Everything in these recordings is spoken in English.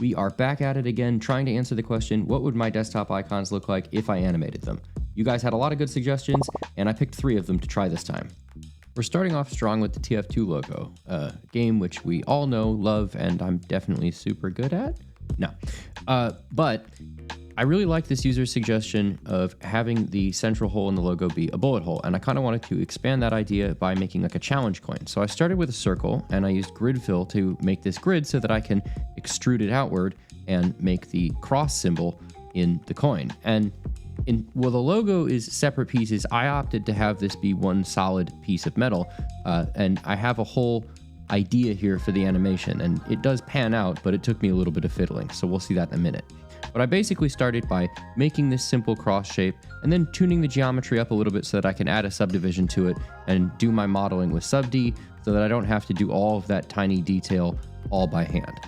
we are back at it again, trying to answer the question, what would my desktop icons look like if I animated them? You guys had a lot of good suggestions, and I picked 3 of them to try this time. We're starting off strong with the TF2 Logo, a game which we all know, love, and I'm definitely super good at. No. But I really like this user's suggestion of having the central hole in the logo be a bullet hole, and I kind of wanted to expand that idea by making like a challenge coin. So I started with a circle, and I used grid fill to make this grid so that I can extrude it outward and make the cross symbol in the coin. And well, the logo is separate pieces. I opted to have this be one solid piece of metal, and I have a whole idea here for the animation, and it does pan out, but it took me a little bit of fiddling, so we'll see that in a minute. But I basically started by making this simple cross shape and then tuning the geometry up a little bit so that I can add a subdivision to it and do my modeling with sub D so that I don't have to do all of that tiny detail all by hand.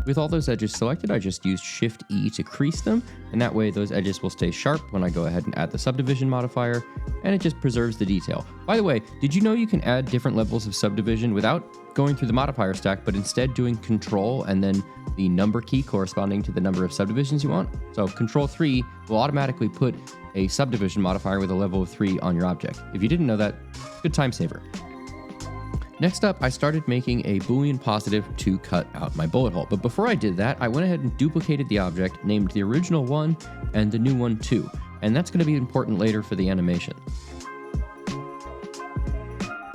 With all those edges selected, I just used Shift E to crease them, and that way those edges will stay sharp when I go ahead and add the subdivision modifier, and it just preserves the detail. By the way, did you know you can add different levels of subdivision without going through the modifier stack, but instead doing Control and then the number key corresponding to the number of subdivisions you want? So Control 3 will automatically put a subdivision modifier with a level of 3 on your object. If you didn't know that, good time saver. Next up, I started making a Boolean positive to cut out my bullet hole. But before I did that, I went ahead and duplicated the object, named the original 1 and the new one 2. And that's going to be important later for the animation.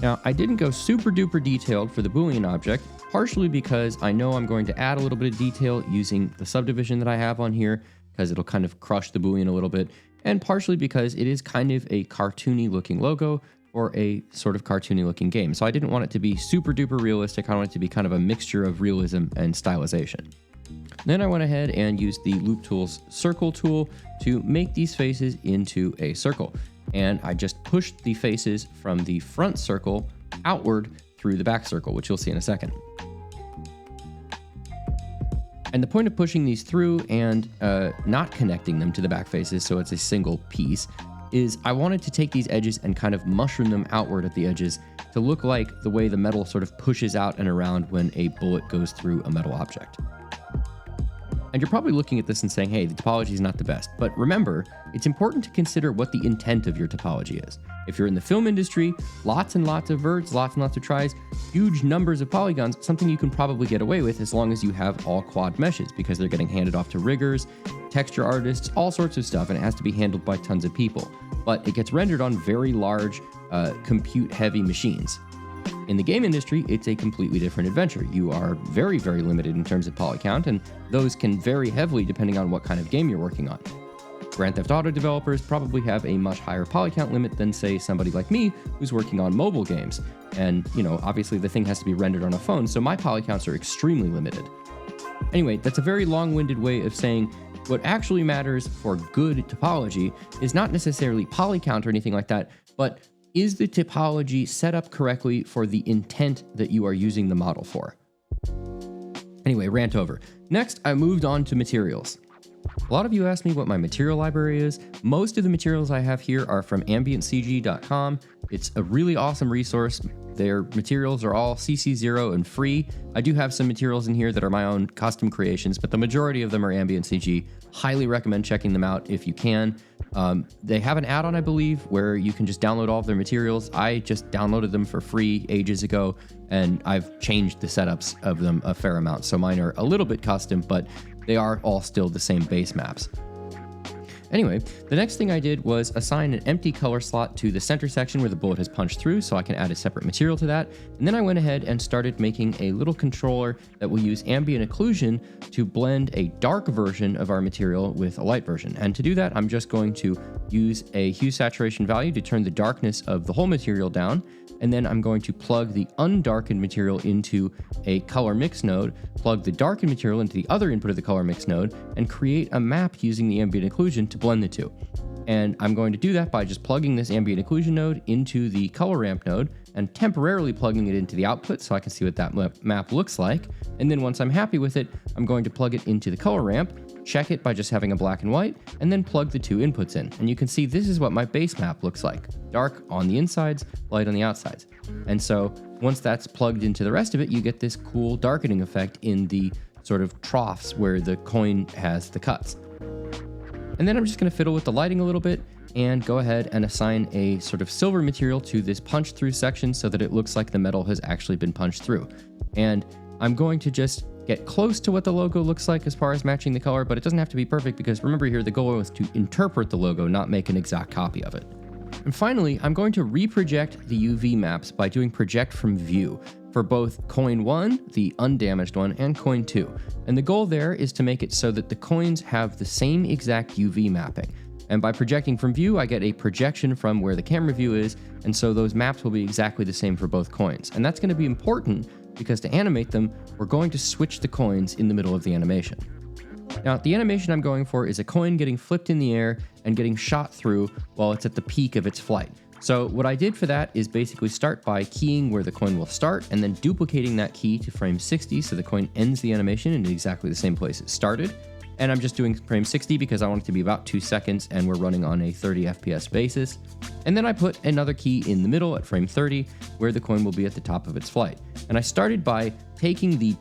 Now, I didn't go super duper detailed for the Boolean object, partially because I know I'm going to add a little bit of detail using the subdivision that I have on here, because it'll kind of crush the Boolean a little bit, and partially because it is kind of a cartoony looking logo, or a sort of cartoony looking game. So I didn't want it to be super duper realistic. I wanted it to be kind of a mixture of realism and stylization. Then I went ahead and used the Loop Tool's circle tool to make these faces into a circle. And I just pushed the faces from the front circle outward through the back circle, which you'll see in a second. And the point of pushing these through and not connecting them to the back faces so it's a single piece is I wanted to take these edges and kind of mushroom them outward at the edges to look like the way the metal sort of pushes out and around when a bullet goes through a metal object. And you're probably looking at this and saying, hey, the topology is not the best. But remember, it's important to consider what the intent of your topology is. If you're in the film industry, lots and lots of verts, lots and lots of tries, huge numbers of polygons, something you can probably get away with as long as you have all quad meshes, because they're getting handed off to riggers, texture artists, all sorts of stuff, and it has to be handled by tons of people. But it gets rendered on very large, compute-heavy machines. In the game industry, it's a completely different adventure. You are very, very limited in terms of poly count, and those can vary heavily depending on what kind of game you're working on. Grand Theft Auto developers probably have a much higher poly count limit than, say, somebody like me who's working on mobile games. And, obviously the thing has to be rendered on a phone, so my poly counts are extremely limited. Anyway, that's a very long-winded way of saying what actually matters for good topology is not necessarily poly count or anything like that, but is the topology set up correctly for the intent that you are using the model for? Anyway, rant over. Next, I moved on to materials. A lot of you asked me what my material library is. Most of the materials I have here are from ambientcg.com. It's a really awesome resource. Their materials are all CC0 and free. I do have some materials in here that are my own custom creations, but the majority of them are Ambient CG. Highly recommend checking them out if you can. They have an add-on, I believe, where you can just download all of their materials. I just downloaded them for free ages ago, and I've changed the setups of them a fair amount. So mine are a little bit custom, but they are all still the same base maps. Anyway, the next thing I did was assign an empty color slot to the center section where the bullet has punched through so I can add a separate material to that. And then I went ahead and started making a little controller that will use ambient occlusion to blend a dark version of our material with a light version. And to do that, I'm just going to use a hue saturation value to turn the darkness of the whole material down. And then I'm going to plug the undarkened material into a color mix node, plug the darkened material into the other input of the color mix node, and create a map using the ambient occlusion to blend the two. And I'm going to do that by just plugging this ambient occlusion node into the color ramp node and temporarily plugging it into the output so I can see what that map looks like. And then once I'm happy with it, I'm going to plug it into the color ramp, check it by just having a black and white, and then plug the two inputs in. And you can see this is what my base map looks like. Dark on the insides, light on the outsides. And so once that's plugged into the rest of it, you get this cool darkening effect in the sort of troughs where the coin has the cuts. And then I'm just going to fiddle with the lighting a little bit and go ahead and assign a sort of silver material to this punch through section so that it looks like the metal has actually been punched through. And I'm going to just get close to what the logo looks like as far as matching the color, but it doesn't have to be perfect because remember here, the goal is to interpret the logo, not make an exact copy of it. And finally, I'm going to reproject the UV maps by doing project from view for both coin 1, the undamaged one, and coin 2. And the goal there is to make it so that the coins have the same exact UV mapping. And by projecting from view, I get a projection from where the camera view is, and so those maps will be exactly the same for both coins. And that's going to be important because to animate them, we're going to switch the coins in the middle of the animation. Now, the animation I'm going for is a coin getting flipped in the air and getting shot through while it's at the peak of its flight. So what I did for that is basically start by keying where the coin will start and then duplicating that key to frame 60 so the coin ends the animation in exactly the same place it started. And I'm just doing frame 60 because I want it to be about 2 seconds and we're running on a 30 FPS basis. And then I put another key in the middle at frame 30 where the coin will be at the top of its flight. And I started by taking the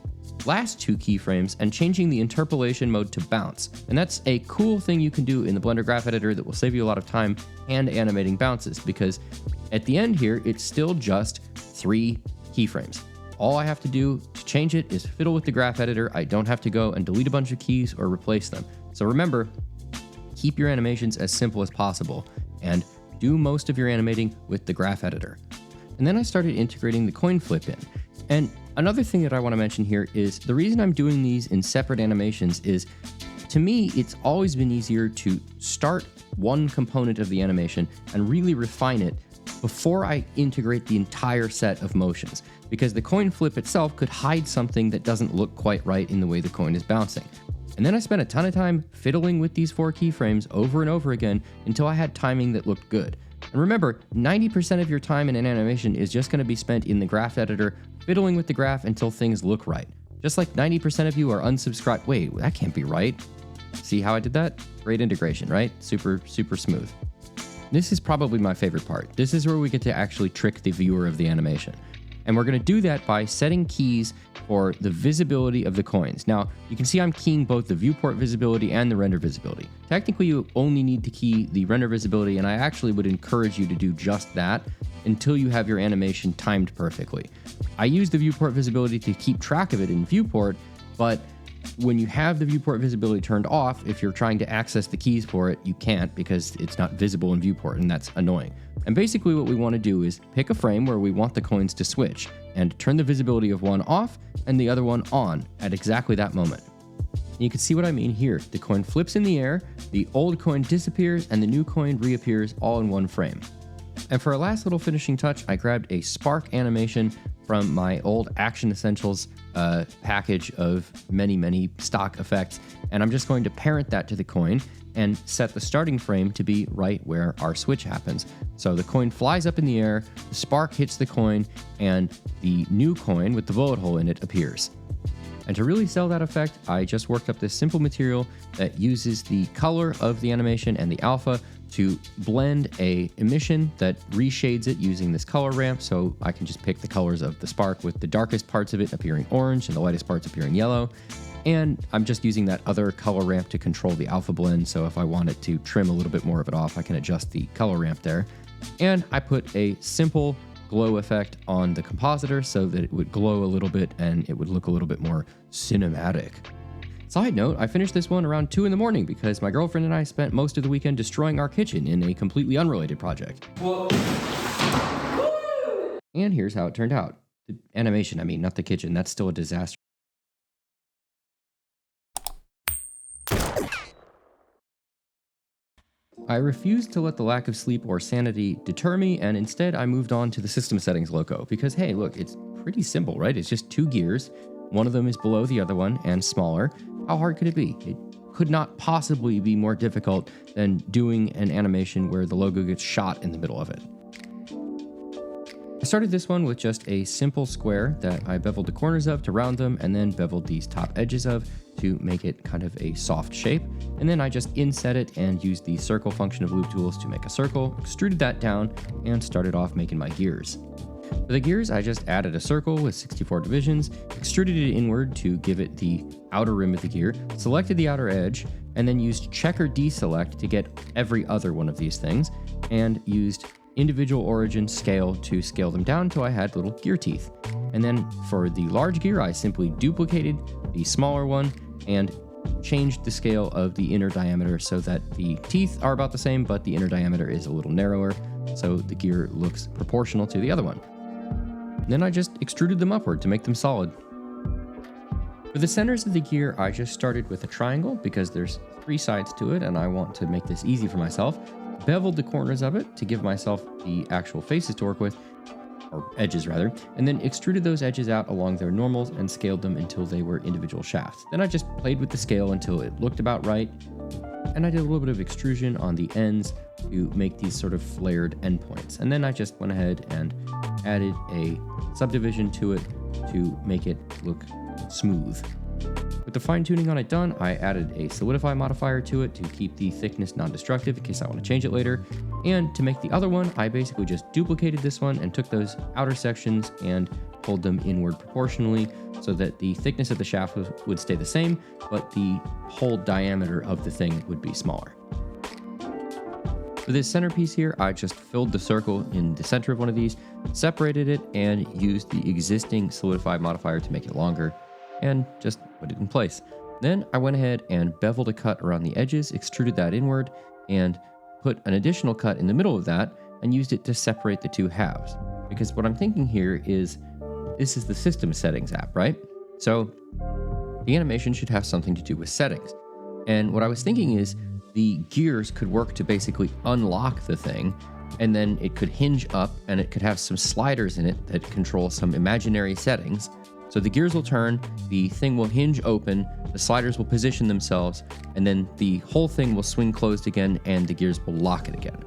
last 2 keyframes and changing the interpolation mode to bounce. And that's a cool thing you can do in the Blender graph editor that will save you a lot of time hand animating bounces because at the end here, it's still just 3 keyframes. All I have to do to change it is fiddle with the graph editor. I don't have to go and delete a bunch of keys or replace them. So remember, keep your animations as simple as possible and do most of your animating with the graph editor. And then I started integrating the coin flip in. And another thing that I want to mention here is the reason I'm doing these in separate animations is, to me, it's always been easier to start one component of the animation and really refine it before I integrate the entire set of motions, because the coin flip itself could hide something that doesn't look quite right in the way the coin is bouncing. And then I spent a ton of time fiddling with these 4 keyframes over and over again until I had timing that looked good. And remember, 90% of your time in an animation is just going to be spent in the graph editor fiddling with the graph until things look right. Just like 90% of you are unsubscribed. Wait, that can't be right. See how I did that? Great integration, right? Super, super smooth. This is probably my favorite part. This is where we get to actually trick the viewer of the animation. And we're going to do that by setting keys for the visibility of the coins. Now, you can see I'm keying both the viewport visibility and the render visibility. Technically, you only need to key the render visibility, and I actually would encourage you to do just that until you have your animation timed perfectly. I use the viewport visibility to keep track of it in viewport, but when you have the viewport visibility turned off, if you're trying to access the keys for it, you can't because it's not visible in viewport, and that's annoying. And basically what we want to do is pick a frame where we want the coins to switch and turn the visibility of one off and the other one on at exactly that moment. And you can see what I mean here. The coin flips in the air, the old coin disappears, and the new coin reappears all in one frame. And for a last little finishing touch, I grabbed a spark animation from my old Action Essentials package of many stock effects, and I'm just going to parent that to the coin and set the starting frame to be right where our switch happens. So the coin flies up in the air, the spark hits the coin, and the new coin with the bullet hole in it appears. And to really sell that effect, I just worked up this simple material that uses the color of the animation and the alpha to blend a emission that reshades it using this color ramp. So I can just pick the colors of the spark with the darkest parts of it appearing orange and the lightest parts appearing yellow. And I'm just using that other color ramp to control the alpha blend. So if I wanted to trim a little bit more of it off, I can adjust the color ramp there. And I put a simple glow effect on the compositor so that it would glow a little bit and it would look a little bit more cinematic. Side note, I finished this one around 2 in the morning because my girlfriend and I spent most of the weekend destroying our kitchen in a completely unrelated project. Whoa. And here's how it turned out. The animation, I mean, not the kitchen. That's still a disaster. I refused to let the lack of sleep or sanity deter me, and instead I moved on to the system settings logo because, hey, look, it's pretty simple, right? It's just 2 gears. One of them is below the other one and smaller. How hard could it be? It could not possibly be more difficult than doing an animation where the logo gets shot in the middle of it. I started this one with just a simple square that I beveled the corners of to round them, and then beveled these top edges of to make it kind of a soft shape. And then I just inset it and used the circle function of loop tools to make a circle, extruded that down, and started off making my gears. For the gears, I just added a circle with 64 divisions, extruded it inward to give it the outer rim of the gear, selected the outer edge, and then used checker deselect to get every other one of these things, and used individual origin scale to scale them down until I had little gear teeth. And then for the large gear, I simply duplicated the smaller one and changed the scale of the inner diameter so that the teeth are about the same, but the inner diameter is a little narrower, so the gear looks proportional to the other one. Then I just extruded them upward to make them solid. For the centers of the gear, I just started with a triangle because there's 3 sides to it and I want to make this easy for myself. Beveled the corners of it to give myself the actual faces to work with, or edges rather, and then extruded those edges out along their normals and scaled them until they were individual shafts. Then I just played with the scale until it looked about right, and I did a little bit of extrusion on the ends to make these sort of flared endpoints. And then I just went ahead and added a subdivision to it to make it look smooth. With the fine tuning on it done, I added a solidify modifier to it to keep the thickness non-destructive in case I want to change it later. And to make the other one, I basically just duplicated this one and took those outer sections and pulled them inward proportionally so that the thickness of the shaft would stay the same, but the whole diameter of the thing would be smaller. For this centerpiece here, I just filled the circle in the center of one of these, separated it, and used the existing solidify modifier to make it longer, and just put it in place. Then I went ahead and beveled a cut around the edges, extruded that inward, and put an additional cut in the middle of that, and used it to separate the 2 halves. Because what I'm thinking here is, this is the system settings app, right? So the animation should have something to do with settings. And what I was thinking is, the gears could work to basically unlock the thing, and then it could hinge up and it could have some sliders in it that control some imaginary settings. So the gears will turn, the thing will hinge open, the sliders will position themselves, and then the whole thing will swing closed again and the gears will lock it again.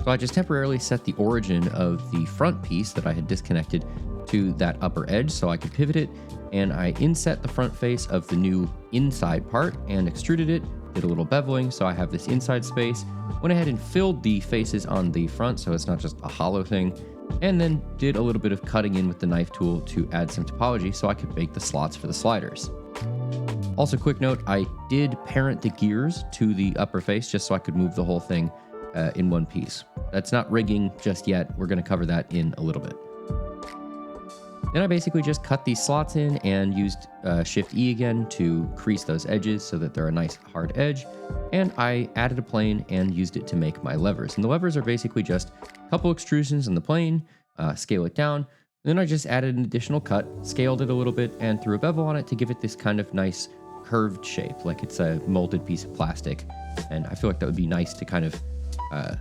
So I just temporarily set the origin of the front piece that I had disconnected to that upper edge so I could pivot it, and I inset the front face of the new inside part and extruded it, did a little beveling so I have this inside space, went ahead and filled the faces on the front so it's not just a hollow thing, and then did a little bit of cutting in with the knife tool to add some topology so I could make the slots for the sliders. Also, quick note, I did parent the gears to the upper face just so I could move the whole thing in one piece. That's not rigging just yet. We're going to cover that in a little bit. Then I basically just cut these slots in and used Shift E again to crease those edges so that they're a nice hard edge. And I added a plane and used it to make my levers. And the levers are basically just a couple extrusions in the plane, scale it down. And then I just added an additional cut, scaled it a little bit, and threw a bevel on it to give it this kind of nice curved shape, like it's a molded piece of plastic. And I feel like that would be nice to kind of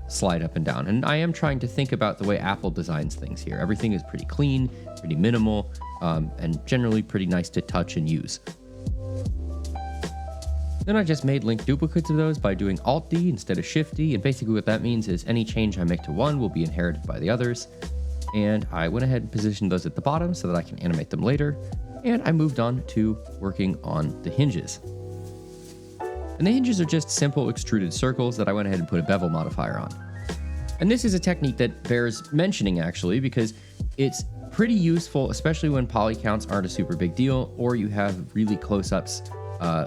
slide up and down. And I am trying to think about the way Apple designs things here. Everything is pretty clean, pretty minimal, and generally pretty nice to touch and use. Then I just made link duplicates of those by doing Alt-D instead of Shift-D, and basically what that means is any change I make to one will be inherited by the others. And I went ahead and positioned those at the bottom so that I can animate them later, and I moved on to working on the hinges. And the hinges are just simple extruded circles that I went ahead and put a bevel modifier on. And this is a technique that bears mentioning actually, because it's pretty useful, especially when poly counts aren't a super big deal, or you have really close-ups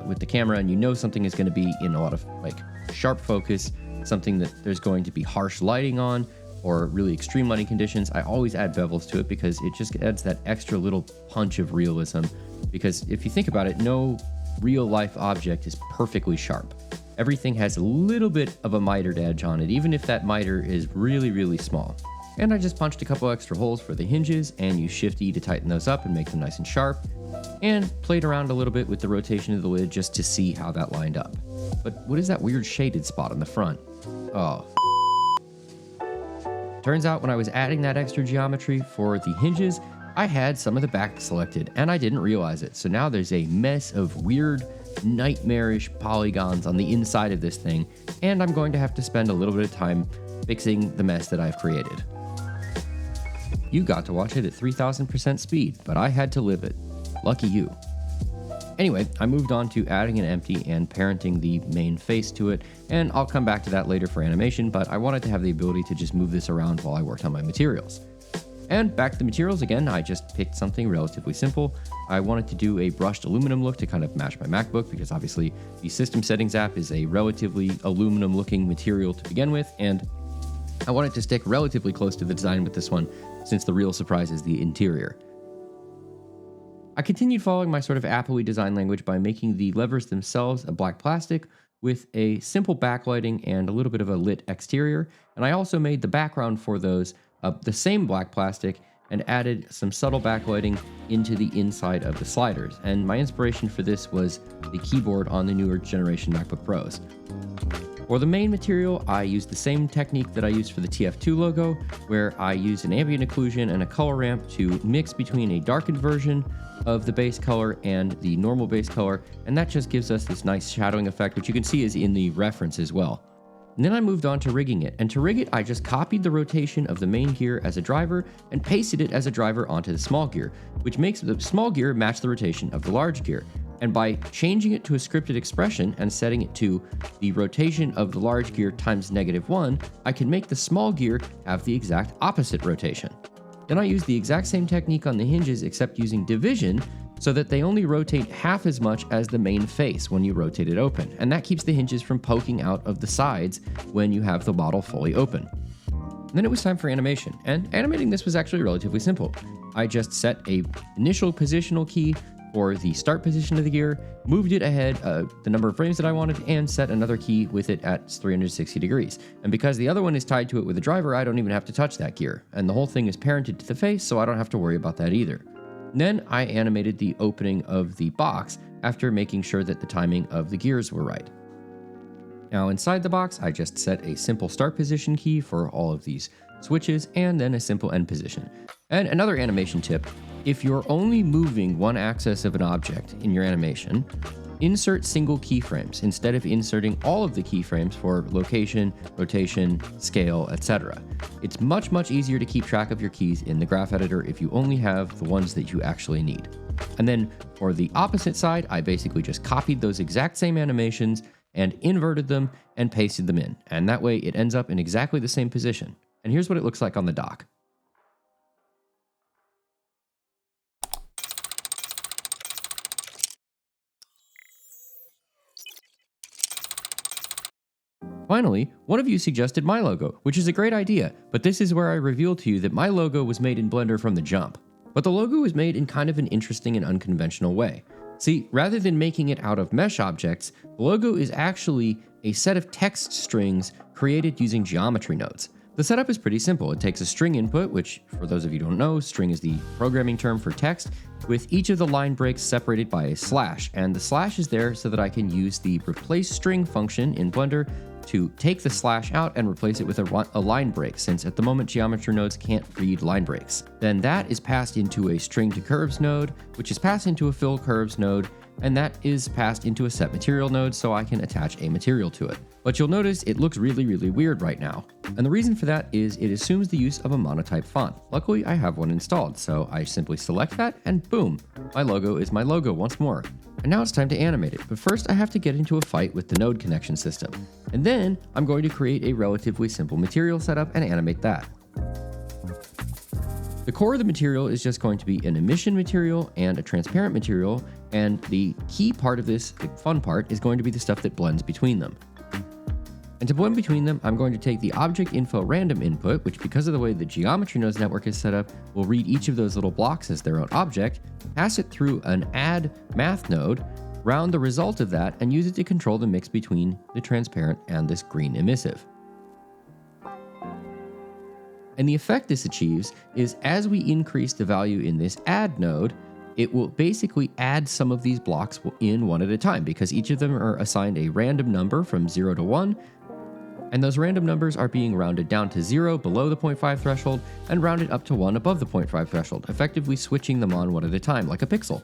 with the camera and you know something is going to be in a lot of like sharp focus, something that there's going to be harsh lighting on, or really extreme lighting conditions. I always add bevels to it because it just adds that extra little punch of realism. Because if you think about it, no real life object is perfectly sharp. Everything has a little bit of a mitered edge on it, even if that miter is really, really small. And I just punched a couple extra holes for the hinges and used Shift E to tighten those up and make them nice and sharp, and played around a little bit with the rotation of the lid just to see how that lined up. But what is that weird shaded spot on the front? Oh. Turns out when I was adding that extra geometry for the hinges, I had some of the back selected and I didn't realize it. So now there's a mess of weird, nightmarish polygons on the inside of this thing, and I'm going to have to spend a little bit of time fixing the mess that I've created. You got to watch it at 3000% speed, but I had to live it. Lucky you. Anyway, I moved on to adding an empty and parenting the main face to it, and I'll come back to that later for animation, but I wanted to have the ability to just move this around while I worked on my materials. And back to the materials again, I just picked something relatively simple. I wanted to do a brushed aluminum look to kind of match my MacBook, because obviously the system settings app is a relatively aluminum looking material to begin with, and I wanted to stick relatively close to the design with this one, since the real surprise is the interior. I continued following my sort of Apple-y design language by making the levers themselves a black plastic with a simple backlighting and a little bit of a lit exterior, and I also made the background for those the same black plastic and added some subtle backlighting into the inside of the sliders. And my inspiration for this was the keyboard on the newer generation MacBook Pros. For the main material, I used the same technique that I used for the TF2 logo, where I used an ambient occlusion and a color ramp to mix between a darkened version of the base color and the normal base color, and that just gives us this nice shadowing effect, which you can see is in the reference as well. And then I moved on to rigging it, and to rig it I just copied the rotation of the main gear as a driver and pasted it as a driver onto the small gear, which makes the small gear match the rotation of the large gear. And by changing it to a scripted expression and setting it to the rotation of the large gear times -1, I can make the small gear have the exact opposite rotation. Then I use the exact same technique on the hinges except using division so that they only rotate half as much as the main face when you rotate it open, and that keeps the hinges from poking out of the sides when you have the model fully open. And then it was time for animation, and animating this was actually relatively simple. I just set a initial positional key for the start position of the gear, moved it ahead the number of frames that I wanted, and set another key with it at 360 degrees. And because the other one is tied to it with a driver, I don't even have to touch that gear. And the whole thing is parented to the face, so I don't have to worry about that either. Then I animated the opening of the box after making sure that the timing of the gears were right. Now inside the box, I just set a simple start position key for all of these switches, and then a simple end position. And another animation tip: if you're only moving one axis of an object in your animation, insert single keyframes instead of inserting all of the keyframes for location, rotation, scale, etc. It's much easier to keep track of your keys in the graph editor if you only have the ones that you actually need. And then for the opposite side, I basically just copied those exact same animations and inverted them and pasted them in. And that way it ends up in exactly the same position. And here's what it looks like on the dock. Finally, one of you suggested my logo, which is a great idea, but this is where I reveal to you that my logo was made in Blender from the jump. But the logo was made in kind of an interesting and unconventional way. See, rather than making it out of mesh objects, the logo is actually a set of text strings created using geometry nodes. The setup is pretty simple. It takes a string input, which, for those of you who don't know, string is the programming term for text, with each of the line breaks separated by a slash, and the slash is there so that I can use the replace string function in Blender to take the slash out and replace it with a line break, since at the moment geometry nodes can't read line breaks. Then that is passed into a string to curves node, which is passed into a fill curves node, and that is passed into a set material node so I can attach a material to it. But you'll notice it looks really weird right now. And the reason for that is it assumes the use of a monotype font. Luckily, I have one installed, so I simply select that and boom, my logo is my logo once more. And now it's time to animate it, but first I have to get into a fight with the node connection system. And then I'm going to create a relatively simple material setup and animate that. The core of the material is just going to be an emission material and a transparent material, and the key part of this, the fun part, is going to be the stuff that blends between them. And to blend between them, I'm going to take the object info random input, which because of the way the geometry nodes network is set up, will read each of those little blocks as their own object, pass it through an add math node, round the result of that, and use it to control the mix between the transparent and this green emissive. And the effect this achieves is as we increase the value in this add node, it will basically add some of these blocks in one at a time, because each of them are assigned a random number from 0 to 1, and those random numbers are being rounded down to 0 below the 0.5 threshold and rounded up to 1 above the 0.5 threshold, effectively switching them on one at a time like a pixel.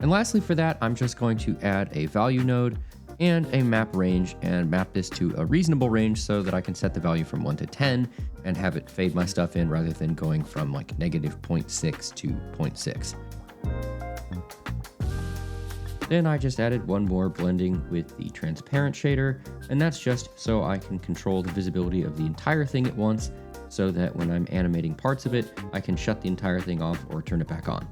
And lastly for that, I'm just going to add a value node and a map range and map this to a reasonable range so that I can set the value from 1 to 10 and have it fade my stuff in rather than going from like negative 0.6 to 0.6. Then I just added one more blending with the transparent shader, and that's just so I can control the visibility of the entire thing at once so that when I'm animating parts of it, I can shut the entire thing off or turn it back on.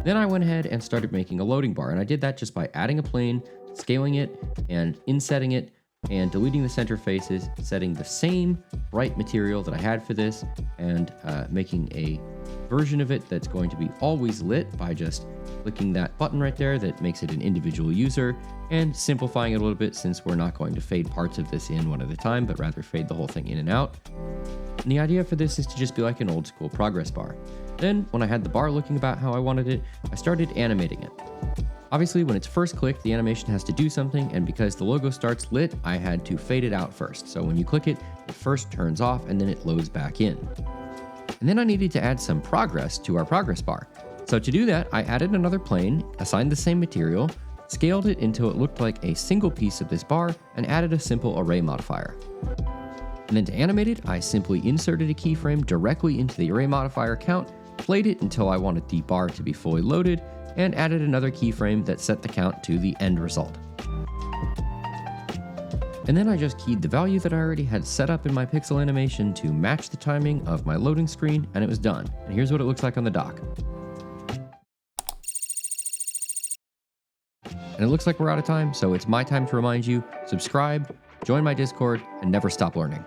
Then I went ahead and started making a loading bar, and I did that just by adding a plane, scaling it, and insetting it, and deleting the center faces, setting the same bright material that I had for this, and making a version of it that's going to be always lit by just clicking that button right there that makes it an individual user, and simplifying it a little bit since we're not going to fade parts of this in one at a time, but rather fade the whole thing in and out. And the idea for this is to just be like an old school progress bar. Then, when I had the bar looking about how I wanted it, I started animating it. Obviously, when it's first clicked, the animation has to do something, and because the logo starts lit, I had to fade it out first. So when you click it, it first turns off and then it loads back in. And then I needed to add some progress to our progress bar. So to do that, I added another plane, assigned the same material, scaled it until it looked like a single piece of this bar, and added a simple array modifier. And then to animate it, I simply inserted a keyframe directly into the array modifier count, played it until I wanted the bar to be fully loaded, and added another keyframe that set the count to the end result. And then I just keyed the value that I already had set up in my pixel animation to match the timing of my loading screen, and it was done. And here's what it looks like on the dock. And it looks like we're out of time, so it's my time to remind you, subscribe, join my Discord, and never stop learning.